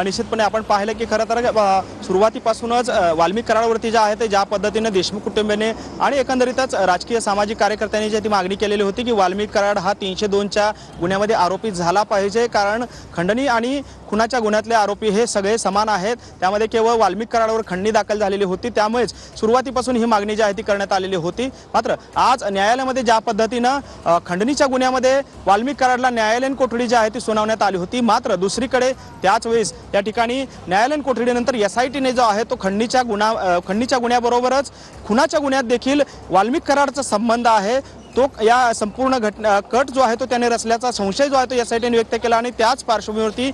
निश्चितपणे आपण पाहिलं की खरं तर सुरुवातीपासूनच वाल्मिक कराडावरती जे आहे ते ज्या पद्धतीने देशमुख कुटुंबियाने आणि एकंदरीतच राजकीय सामाजिक कार्यकर्त्यांनी जी ती मागणी केलेली होती की वाल्मिक कराड हा 302च्या गुन्ह्यामध्ये आरोपी झाला पाहिजे, कारण खंडणी आणि खुनाच्या गुन्ह्यातले आरोपी हे सगळे समान आहेत, त्यामध्ये केवळ वाल्मिक कराडावर खंडणी दाखल झालेली होती, त्यामुळेच सुरुवातीपासून ही मागणी जी आहे ती करण्यात आलेली होती। मात्र आज न्यायालयामध्ये ज्या पद्धतीनं खंडणीच्या गुन्ह्यामध्ये वाल्मिक कराडला न्यायालयीन कोठडी जी आहे ती सुनावण्यात आली होती, मात्र दुसरीकडे त्याच वेळेस या ठिकाणी न्यायालयीन कोठडीनंतर SITने जो आहे तो खंडणीच्या गुन्ह्याबरोबरच खुनाच्या गुन्ह्यात देखील वाल्मिक कराडचा संबंध आहे तो या संपूर्ण कट जो आहे तो त्याने रचल्याचा संशय जो आहे तो SITने व्यक्त केला आणि त्याच पार्श्वभूमीवरती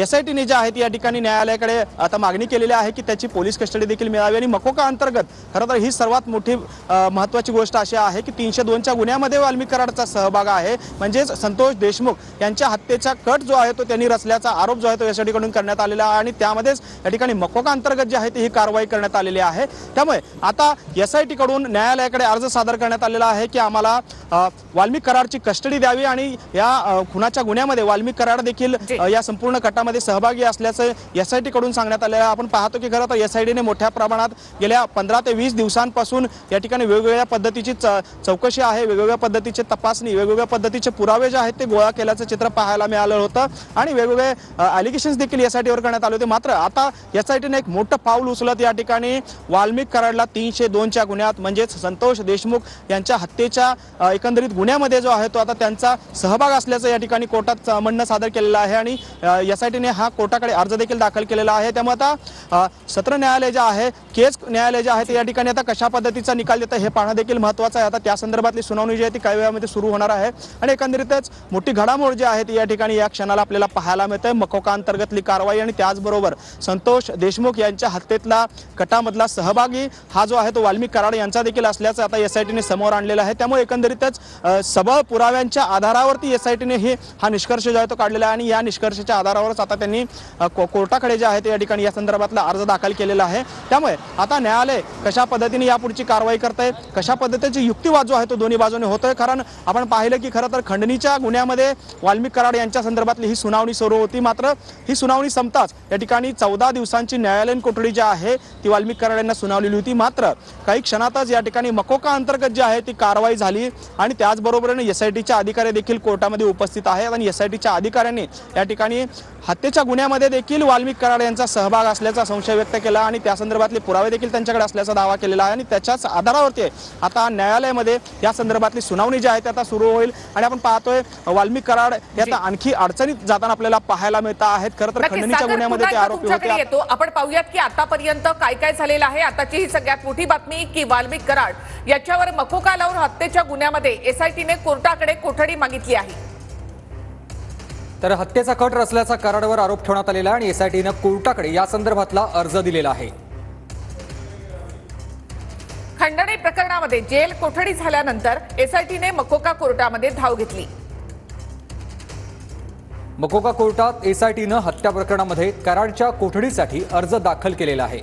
SITने जे आहे ती या ठिकाणी न्यायालयाकडे आता मागणी केलेली आहे की त्याची पोलीस कस्टडी देखील मिळावी। आणि मकोका अंतर्गत खरं तर ही सर्वात मोठी महत्त्वाची गोष्ट अशी आहे की 302च्या गुन्ह्यामध्ये वाल्मिक कराडचा सहभाग आहे, म्हणजेच संतोष देशमुख यांच्या हत्येचा कट जो आहे तो त्यांनी रचल्याचा आरोप जो आहे तो SITकडून करण्यात आलेला आहे आणि त्यामध्येच या ठिकाणी मकोका अंतर्गत जी आहे ती ही कारवाई करण्यात आलेली आहे। त्यामुळे आता SITकडून न्यायालयाकडे अर्ज सादर करण्यात आलेला आहे की आम्हाला वाल्मिक कराडची कस्टडी द्यावी आणि या खुनाच्या गुन्ह्यामध्ये वाल्मिक कराड देखील या संपूर्ण कटामध्ये सहभागी असल्याचं SITकडून सांगण्यात आलेलं आहे। आपण पाहतो की खरं तर SITने मोठ्या प्रमाणात गेल्या 15 ते 20 दिवसांपासून या ठिकाणी वेगवेगळ्या पद्धतीची चौकशी आहे, वेगवेगळ्या पद्धतीची तपासणी, वेगवेगळ्या पद्धतीचे पुरावे जे आहेत ते गोळा केल्याचं चित्र पाहायला मिळालं होतं आणि वेगवेगळे ॲलिगेशन्स देखील SITवर करण्यात आले होते। मात्र आता SITने एक मोठं पाऊल उचलत या ठिकाणी वाल्मिक कराडला 302च्या गुन्ह्यात म्हणजेच संतोष देशमुख यांच्या हत्येच्या एकंदरीत गुन्ह्यामध्ये जो आहे तो आता त्यांचा सहभाग असल्याचं या ठिकाणी कोर्टात म्हणणं सादर केलेलं आहे आणि SITने हा कोर्टाकडे अर्ज देखील दाखल केलेला आहे। त्यामुळे आता सत्र न्यायालय जे आहे, केस न्यायालय जे आहे ते या ठिकाणी आता कशा पद्धतीचा निकाल देतं हे पाहणं देखील महत्त्वाचं आहे। आता त्या संदर्भातली सुनावणी जी आहे ती काही वेळामध्ये सुरू होणार आहे आणि एकंदरीतच मोठी घडामोड जी आहे ती या ठिकाणी या क्षणाला आपल्याला पाहायला मिळते। मकोका अंतर्गतली कारवाई आणि त्याचबरोबर संतोष देशमुख यांच्या हत्येतला कटामधला सहभागी हा जो आहे तो वाल्मिक कराड यांचा देखील असल्याचं आता SITने समोर आणलेलं आहे। त्यामुळे एकंदरीतच सबळ पुराव्यांच्या आधारावरती SITने हा निष्कर्ष जो आहे तो काढलेला आहे आणि या निष्कर्षाच्या आधारावरच आता त्यांनी कोर्टाकडे जे आहे ते या ठिकाणी या संदर्भातला अर्ज दाखल केलेला आहे। त्यामुळे आता न्यायालय कशा पद्धतीने यापुढची कारवाई करतंय, कशा पद्धतीची युक्तिवाद जो आहे तो दोन्ही बाजूने होतोय, कारण आपण पाहिलं की खरं तर खंडणीच्या गुन्ह्यामध्ये वाल्मिक कराड यांच्या संदर्भातली ही सुनावणी सुरू होती, मात्र ही सुनावणी संपताच या ठिकाणी 14 दिवसांची न्यायालयीन कोठडी जी आहे ती वाल्मिक कराड यांना सुनावलेली होती। मात्र काही क्षणातच या ठिकाणी मकोका अंतर्गत जी आहे ती कारवाई झाली आणि त्याचबरोबरीने SITच्या अधिकारी देखील कोर्टामध्ये उपस्थित आहेत आणि SITच्या अधिकाऱ्यांनी या ठिकाणी हत्येच्या गुन्ह्यामध्ये देखील वाल्मिक कराड यांचा सहभाग असल्याचा संशय व्यक्त केला आणि त्या संदर्भातले पुरावे देखील त्यांच्याकडे असल्याचा दावा केलेला आहे आणि त्याच्याच आधारावरती आता न्यायालयामध्ये या संदर्भातली सुनावणी जी आहे ती आता सुरू होईल आणि आपण पाहतोय वाल्मिक कराड हे आता आणखी अडचणीत जाताना आपल्याला पाहायला मिळत आहेत। खरं तर खंडणीच्या गुन्ह्यामध्ये ते आरोपी होते। आपण पाहूयात की आतापर्यंत काय काय झालेलं आहे। आताची ही सगळ्यात मोठी बातमी की वाल्मिक कराड याच्यावर मकोका लावून हत्येच्या गुन्ह्यामध्ये SITने कोर्टाकडे कोठडी मागितली आहे। तर हत्येचा कट रचल्याचा कराडावर आरोप ठेवण्यात आलेला आणि SITने कोर्टाकडे या संदर्भातला अर्ज दिलेला आहे। खंडणी प्रकरणामध्ये जेल कोठडी झाल्यानंतर SITने मकोका कोर्टामध्ये धाव घेतली। मकोका कोर्टात SITने हत्या प्रकरणामध्ये कराडच्या कोठडीसाठी अर्ज दाखल केलेला आहे।